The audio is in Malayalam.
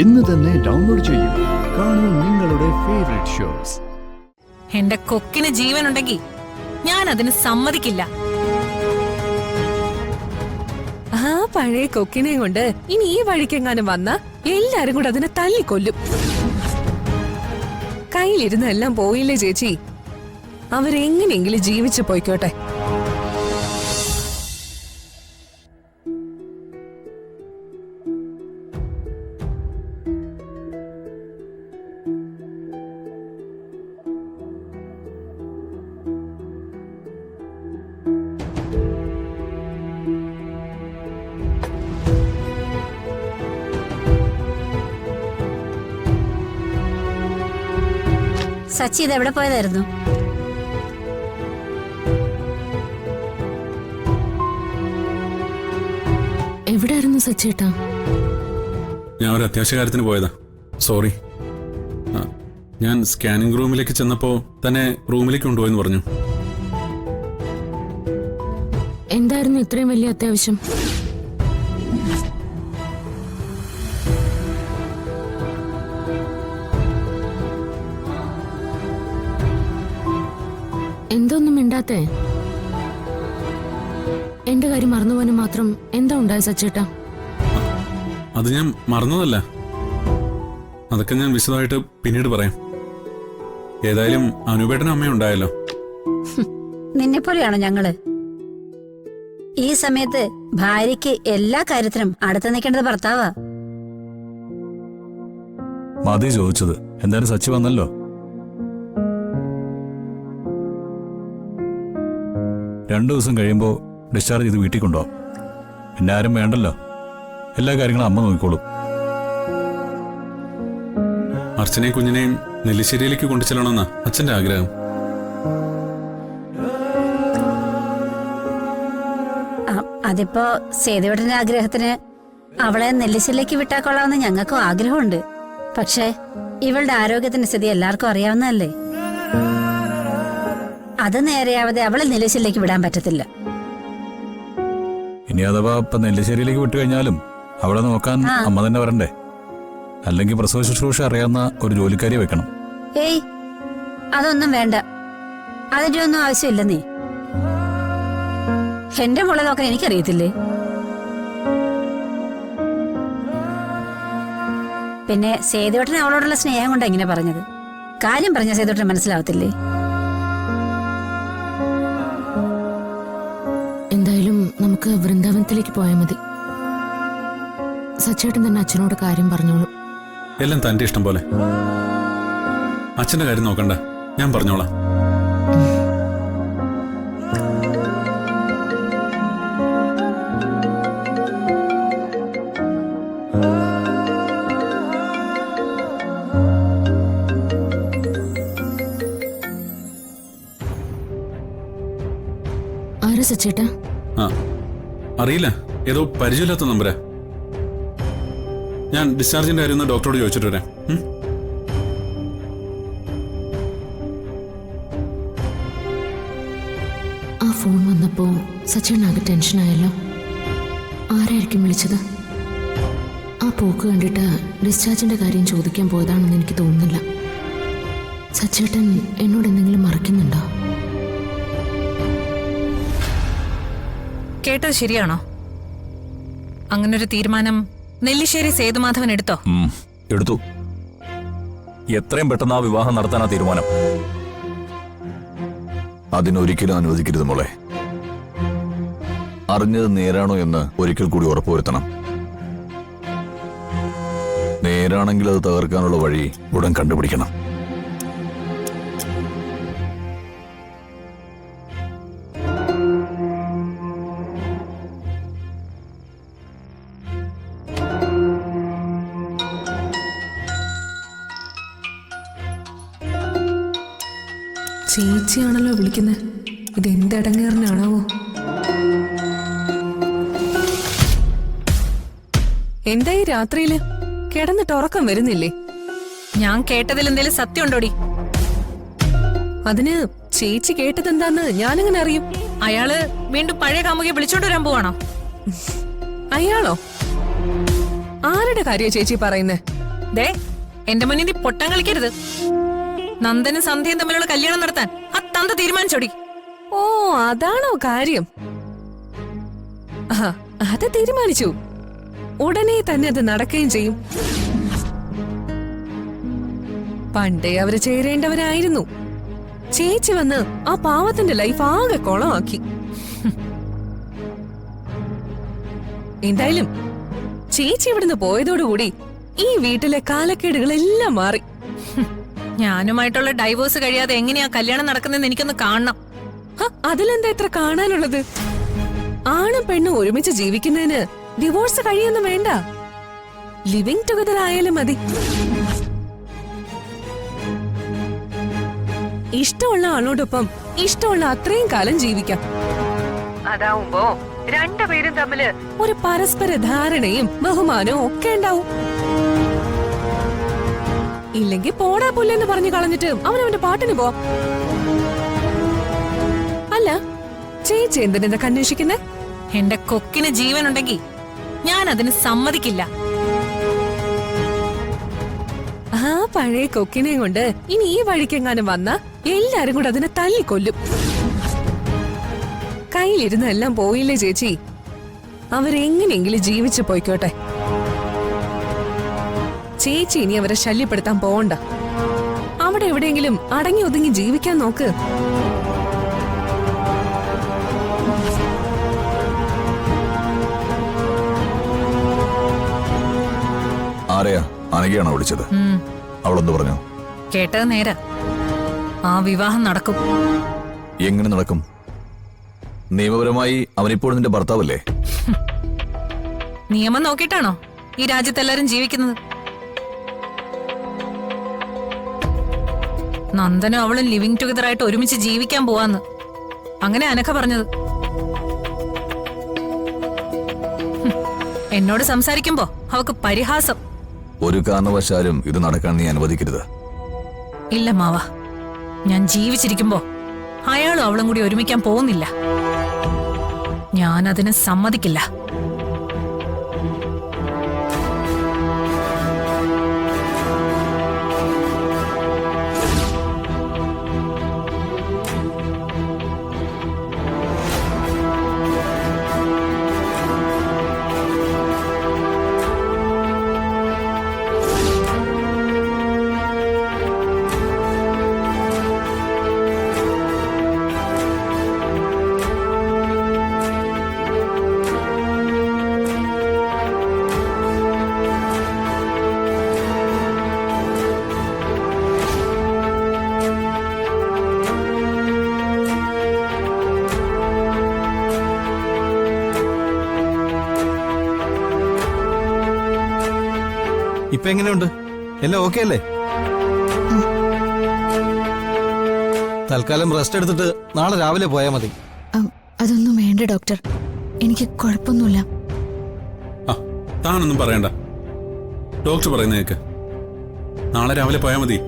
ഇന്ന് തന്നെ ഡൗൺലോഡ് ചെയ്യൂ. കാണൂ നിങ്ങളുടെ ഫേവറേറ്റ് ഷോസ്. എന്റെ കൊക്കിന് ജീവനുണ്ടെങ്കിൽ ഞാൻ അതിന് സമ്മതിക്കില്ല. ആ പഴയ കൊക്കിനെ കൊണ്ട് ഇനി ഈ വഴിക്കെങ്ങാനും വന്ന എല്ലാരും കൂടെ അതിനെ തല്ലിക്കൊല്ലും. കയ്യിലിരുന്ന് എല്ലാം പോയില്ലേ ചേച്ചി? അവരെങ്ങനെയെങ്കിലും ജീവിച്ചു പോയിക്കോട്ടെ. സച്ചി ഇത് എവിടെ പോയതായിരുന്നു? എവിടെയായിരുന്നു സച്ചേട്ടാ? ഞാൻ ഒരു അത്യാവശ്യ കാര്യത്തിന് പോയതാ. സോറി. ഞാൻ സ്കാനിംഗ് റൂമിലേക്ക് ചെന്നപ്പോ തന്നെ റൂമിലേക്ക് കൊണ്ടുപോയെന്ന് പറഞ്ഞു. എന്തായിരുന്നു ഇത്രയും വലിയ അത്യാവശ്യം? എന്തൊന്നും മിണ്ടാത്തേ? എന്റെ കാര്യം മറന്നുപോകാനും മാത്രം എന്താ ഉണ്ടായ സച്ചേട്ടാ? അത് ഞാൻ മറന്നതല്ല. അതൊക്കെ ഞാൻ വിശദമായിട്ട് പിന്നീട് പറയാം. ഏതായാലും അനുപേട്ടനും അമ്മയും ഉണ്ടായല്ലോ. നിന്നെ പോലെയാണോ ഞങ്ങള്? ഈ സമയത്ത് ഭാര്യയ്ക്ക് എല്ലാ കാര്യത്തിനും അടുത്ത് നിൽക്കേണ്ടത് ഭർത്താവാ. മതി ചോദിച്ചത്. എന്തായാലും സച്ചി വന്നല്ലോ. 2 ദിവസം കഴിയുമ്പോ ഡിസ്ചാർജ് ചെയ്ത് വീട്ടിൽ കൊണ്ടുപോകാം. പിന്നെ ആരും വേണ്ടല്ലോ. എല്ലാ കാര്യങ്ങളും അമ്മ നോക്കിക്കോളും. അർച്ചനയും കുഞ്ഞിനെയും നെല്ലിശ്ശേരിയിലേക്ക് കൊണ്ടുചെല്ലണമെന്നാ അച്ഛന്റെ ആഗ്രഹം. അതിപ്പോ സേതുവേട്ടന്റെ ആഗ്രഹത്തിന് അവളെ നെല്ലിശ്ശേരിയിലേക്ക് വിട്ടാക്കൊള്ളാമെന്ന് ഞങ്ങൾക്കും ആഗ്രഹമുണ്ട്. പക്ഷേ ഇവളുടെ ആരോഗ്യത്തിന്റെ സ്ഥിതി എല്ലാവർക്കും അറിയാവുന്നതല്ലേ. അത് നേരെയാവതെ അവളെ നെല്ലിശ്ശേരിയിലേക്ക് വിടാൻ പറ്റത്തില്ല. ഇനി അഥവാ ഇപ്പൊ നെല്ലിശ്ശേരിയിലേക്ക് വിട്ടു കഴിഞ്ഞാലും അവളെ നോക്കാൻ അമ്മ തന്നെ വരണ്ടേ? അല്ലെങ്കിൽ പ്രസവ ശുശ്രൂഷ അറിയാവുന്ന ഒരു ജോലിക്കാരിയെ വെക്കണം. ഏയ്, അതൊന്നും വേണ്ട. അതിന്റെ ഒന്നും ആവശ്യമില്ലെന്നേ. എന്റെ മോളെ നോക്കാൻ എനിക്കറിയത്തില്ലേ? പിന്നെ സേതുവേട്ടന് അവളോടുള്ള സ്നേഹം കൊണ്ടാ ഇങ്ങനെ പറഞ്ഞത്. കാര്യം പറഞ്ഞ സേതുവേട്ടന് മനസ്സിലാവത്തില്ലേ? എന്തായാലും നമുക്ക് വൃന്ദാവനത്തിലേക്ക് പോയാൽ മതി. സച്ചേട്ടൻ തന്നെ അച്ഛനോട് കാര്യം പറഞ്ഞോളൂ. എല്ലാം തന്റെ ഇഷ്ടം പോലെ. അച്ഛന്റെ കാര്യം നോക്കണ്ട, ഞാൻ പറഞ്ഞോളാം. ആരാ സച്ചേട്ടാ? അറിയില്ല, ഏതോ പരിചയമില്ലാത്ത നമ്പരാ. ഞാൻ ഡിസ്ചാർജിന്റെ കാര്യം ഒന്ന് ഡോക്ടറോട് ചോദിച്ചിട്ട് വരാം. ആ ഫോൺ വന്നപ്പോ സച്ചേട്ടനാകെ ടെൻഷനായല്ലോ. ആരായിരിക്കും വിളിച്ചത്? ആ പോക്ക് കണ്ടിട്ട് ഡിസ്ചാർജിന്റെ കാര്യം ചോദിക്കാൻ പോയതാണെന്ന് എനിക്ക് തോന്നുന്നില്ല. സച്ചേട്ടൻ എന്നോട് എന്തെങ്കിലും മറക്കുന്നുണ്ടോ? കേട്ടത് ശരിയാണോ? അങ്ങനൊരു തീരുമാനം നെല്ലിശ്ശേരി സേതുമാധവൻ എടുത്തോ? എടുത്തു. എത്രയും പെട്ടെന്ന് ആ വിവാഹം നടത്താനാ തീരുമാനം. അതിനൊരിക്കലും അനുവദിക്കരുത് മോളെ. അറിഞ്ഞത് നേരാണോ എന്ന് ഒരിക്കൽ കൂടി ഉറപ്പുവരുത്തണം. നേരാണെങ്കിൽ അത് തകർക്കാനുള്ള വഴി ഉടൻ കണ്ടുപിടിക്കണം. ചേച്ചിയാണല്ലോ വിളിക്കുന്നത്. ഇതെന്തടങ്ങേറിനാണാവോ? എന്തായി രാത്രിയില് കിടന്നിട്ട് ഉറക്കം വരുന്നില്ലേ? ഞാൻ കേട്ടതിൽ എന്തെങ്കിലും സത്യം ഉണ്ടോടി? അതിന് ചേച്ചി കേട്ടതെന്താന്ന് ഞാനെങ്ങനെ അറിയും? അയാള് വീണ്ടും പഴയ കാമുകിയെ വിളിച്ചോണ്ട് വരാൻ പോവാണോ? അയാളോ? ആരുടെ കാര്യ ചേച്ചി പറയുന്നേ? ദേ എന്റെ മുന്നിൽ നീ പൊട്ടം കളിക്കരുത്. നന്ദനും സന്ധ്യയും തമ്മിലുള്ള കല്യാണം നടത്താൻ ആ തന്ത തീരുമാനിച്ചോടി. ഓ അതാണോ കാര്യം? അത് തീരുമാനിച്ചു. ഉടനെ തന്നെ അത് നടക്കുകയും ചെയ്യും. പണ്ടേ അവര് ചേരേണ്ടവരായിരുന്നു. ചേച്ചി വന്ന് ആ പാവത്തിന്റെ ലൈഫ് ആകെ കുളമാക്കി. എന്തായാലും ചേച്ചി ഇവിടുന്ന് പോയതോടുകൂടി ഈ വീട്ടിലെ കാലക്കേടുകളെല്ലാം മാറി. ഞാനുമായിട്ടുള്ള ഡൈവോഴ്സ് കഴിയാതെ എങ്ങനെയാ കല്യാണം നടക്കുന്നതെന്ന് എനിക്കൊന്ന് കാണണം. അതിലെന്താ ഇത്ര കാണാനുള്ളത്? ആണും പെണ്ണും ഒരുമിച്ച് ജീവിക്കുന്നതിന് ഡിവോഴ്സ് കഴിയൊന്നും വേണ്ട. ലിവിങ് ടുഗദർ ആയാലും മതി. ഇഷ്ടമുള്ള ആളോടൊപ്പം ഇഷ്ടമുള്ള അത്രയും കാലം ജീവിക്കാം. അതാവുമ്പോ രണ്ടുപേരും തമ്മില് ഒരു പരസ്പര ധാരണയും ബഹുമാനവും ഒക്കെ ഉണ്ടാവും. ഇല്ലെങ്കിൽ പോടാ പുല്ലെന്ന് പറഞ്ഞു കളഞ്ഞിട്ട് അവനവന്റെ പാട്ടിന് പോ. അല്ല ചേച്ചി എന്തിനെന്തൊക്കെ അന്വേഷിക്കുന്നേ? എന്റെ കൊക്കിന് ജീവനുണ്ടെങ്കിൽ ഞാൻ അതിന് സമ്മതിക്കില്ല. ആ പഴയ കൊക്കിനെയും കൊണ്ട് ഇനി ഈ വഴിക്കെങ്ങാനും വന്ന എല്ലാരും കൂടെ അതിനെ തല്ലിക്കൊല്ലും. കയ്യിലിരുന്ന് എല്ലാം പോയില്ലേ ചേച്ചി? അവരെങ്ങനെയെങ്കിലും ജീവിച്ചു പോയിക്കോട്ടെ. ചേച്ചി ഇനി അവരെ ശല്യപ്പെടുത്താൻ പോവണ്ട. അവിടെ എവിടെയെങ്കിലും അടങ്ങി ഒതുങ്ങി ജീവിക്കാൻ നോക്ക്. ആരെയാ? അനഘയാണോ വിളിച്ചത്? അവളെന്ത് പറഞ്ഞു? കേട്ടത് നേരെ. ആ വിവാഹം നടക്കും. എങ്ങനെ നടക്കും? നിയമപരമായി അവനിപ്പോൾ നിന്റെ ഭർത്താവല്ലേ? നിയമം നോക്കിയിട്ടാണോ ഈ രാജ്യത്തെല്ലാരും ജീവിക്കുന്നത്? നന്ദനും അവളും ലിവിങ് ടുഗദർ ആയിട്ട് ഒരുമിച്ച് ജീവിക്കാൻ പോവാന്ന് അങ്ങനെ അനഘ പറഞ്ഞത്. എന്നോട് സംസാരിക്കുമ്പോ അവക്ക് പരിഹാസം. ഒരു കാരണവശാലും ഇത് നടക്കാൻ നീ അനുവദിക്കരുത്. ഇല്ല മാവ, ഞാൻ ജീവിച്ചിരിക്കുമ്പോ അയാളും അവളും കൂടി ഒരുമിക്കാൻ പോകുന്നില്ല. ഞാൻ അതിന് സമ്മതിക്കില്ല. ഇപ്പൊ എങ്ങനെയുണ്ട്? എല്ലാം ഓക്കെ അല്ലേ? തൽക്കാലം റെസ്റ്റ് എടുത്തിട്ട് നാളെ രാവിലെ പോയാൽ മതി. അതൊന്നും വേണ്ട ഡോക്ടർ, എനിക്ക് കുഴപ്പമൊന്നുമില്ല. താനൊന്നും പറയണ്ട. ഡോക്ടർ പറയുന്ന കേക്ക്. നാളെ രാവിലെ പോയാൽ മതി.